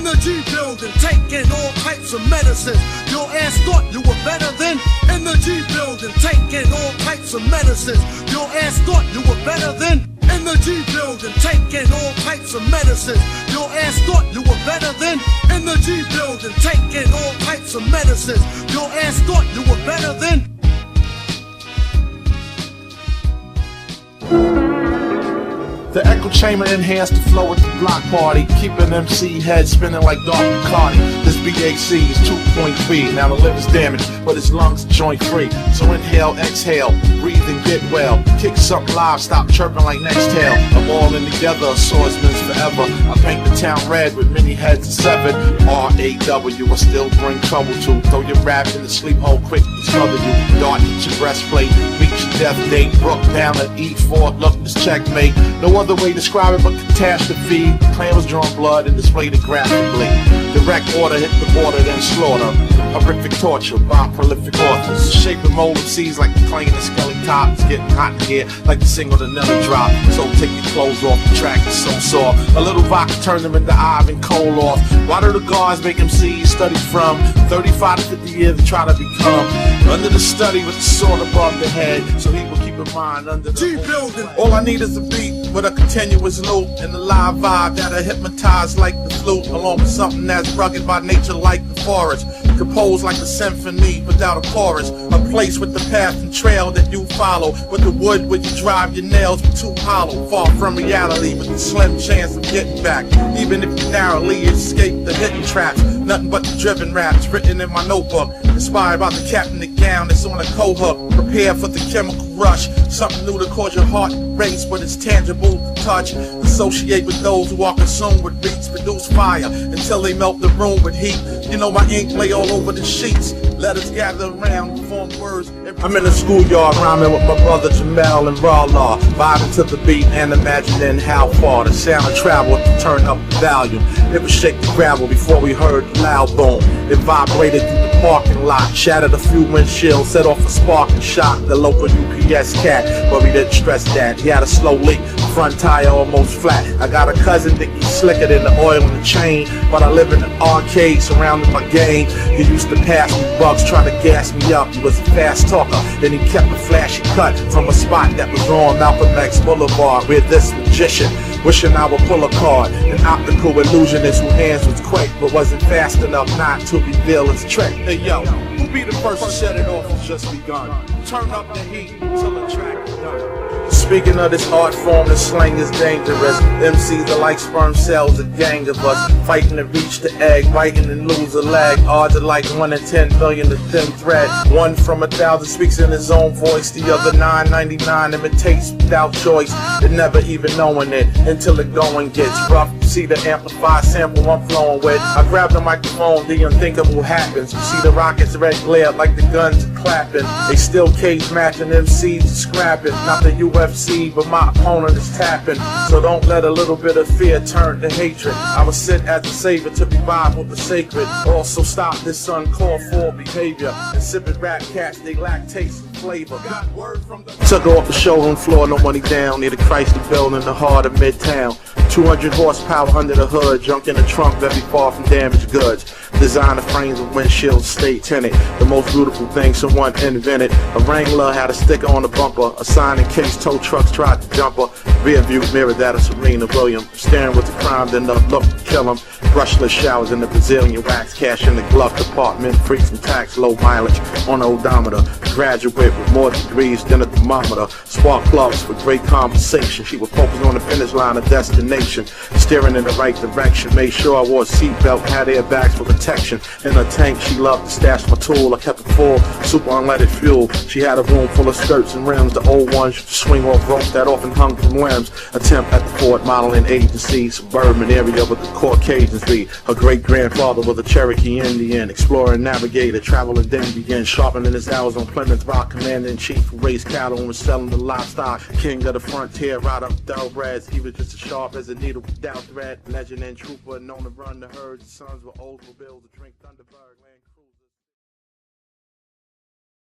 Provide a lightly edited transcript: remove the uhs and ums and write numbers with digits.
In the G building, taking all types of medicines. Your ass thought you were better than. In the G building, taking all types of medicines. Your ass thought you were better than. In the G building, taking all types of medicines. Your ass thought you were better than. In the G building, taking all types of medicines. Your ass thought you were better than. The echo chamber enhanced the flow at the block party, keeping MC heads spinning like Dark Bacardi. This BAC is 2.3, now the liver's damaged, but his lungs joint free. So inhale, exhale, breathe and get well. Kick something live, stop chirping like Nextel. I'm all in together, swordsman's forever. I paint the town red with many heads of 7. R-A-W, I still bring trouble to. Throw your rap in the sleep hole quick, smother you. Dart hit your breastplate, reach your death date. Brook down at E4, look, this checkmate. No other way to describe it but catastrophe. Clan was drawn blood and displayed it graphically. Direct order hit the border, then slaughter. Horrific torture by prolific authors. Shape and mold of seas like the clanging and skelly top. It's getting hot in here like the single the Nelly drop. So take your clothes off, the track is so soft. A little vodka turn them into Ivan Koloff. Why do the guards make MCs study from 35 to 50 years to try to become under the study with the sword above the head? So he will keep in mind under the G building. All I need is a beat with a continuous loop and a live vibe that'll hypnotize like the flute, along with something that's rugged by nature like the forest. Composed like a symphony without a chorus. A place with the path and trail that you follow. With the wood where you drive your nails but too hollow. Far from reality with a slim chance of getting back. Even if you narrowly escape the hidden traps. Nothing but the driven raps written in my notebook. Inspired by the cap and the gown that's on a co-hook. Prepare for the chemical rush. Something new to cause your heart to race, but it's tangible to touch. Associate with those who are consumed with beats. Produce fire until they melt the room with heat. You know my ink lay all over the sheets. Let us gather around, form words. I'm in the schoolyard rhyming with my brother Jamel and Rala, vibing to the beat and imagining how far the sound of travel to turn up the volume. It would shake the gravel before we heard the loud boom. It vibrated through the parking lot, shattered a few windshields, set off a spark and shot the local UPS cat. But we didn't stress that, he had a slow leak, front tire almost flat. I got a cousin that he's slicker than the oil in the chain, but I live in an arcade surrounded by game. He used to pass me bugs, trying to gas me up. He was a fast talker, then he kept a flashy cut from a spot that was on Malcolm X Boulevard, where this magician wishing I would pull a card. An optical illusionist whose hands was quick but wasn't fast enough not to reveal his trick. Hey yo, who'll be the first to set it off? It's just begun. Turn up the heat until the track is done. Speaking of this art form, the slang is dangerous. MCs are like sperm cells, a gang of us, fighting to reach the egg, biting and lose a leg. Odds are like 1 in 10 million to thin thread. One from 1,000 speaks in his own voice, the other 999 imitates without choice, and never even knowing it until the going gets rough. See the amplified sample I'm flowing with. I grab the microphone, the unthinkable happens. You see the rockets red glare like the guns are clapping. They still cage matching, MCs scrapping. Not the UFC, but my opponent is tapping. So don't let a little bit of fear turn to hatred. I was sent as a savior to revive with the sacred. Also stop this uncalled for behavior. Insipid rap cats, they lack taste and flavor. Got word from the took her off the showroom floor, no money down, near the Chrysler Building in the heart of Midtown. 200 horsepower under the hood, junk in the trunk very far from damaged goods. Designer frames with windshields, stay tinted. The most beautiful thing someone invented. A Wrangler had a sticker on the bumper, a sign in case tow trucks tried to jump her. Rear view mirror that of Serena Williams. Staring with the crime, then the look to kill him. Brushless showers in the Brazilian wax, cash in the glove compartment, free from tax, low mileage on the odometer. Graduate with more degrees than a thermometer. Spark plugs for great conversation. She would focus on the finish line of destination, steering in the right direction. Made sure I wore a seatbelt, had airbags for protection. In her tank, she loved to stash my tool. I kept it full, super unleaded fuel. She had a room full of skirts and rims. The old ones used to swing off ropes that often hung from limbs. Attempt at the Ford modeling agency, suburban area with the Caucasians be. Her great-grandfather was a Cherokee Indian, explorer and navigator, traveling then began sharpening his hours on Plymouth Rock, commander-in-chief who raised cattle and was selling the livestock. King of the frontier, right up thoroughbreds. He was just as sharp as a needle without thread. Legend and trooper, known to run the herds. His sons were Oldsmobile bills to drink Thunderbird.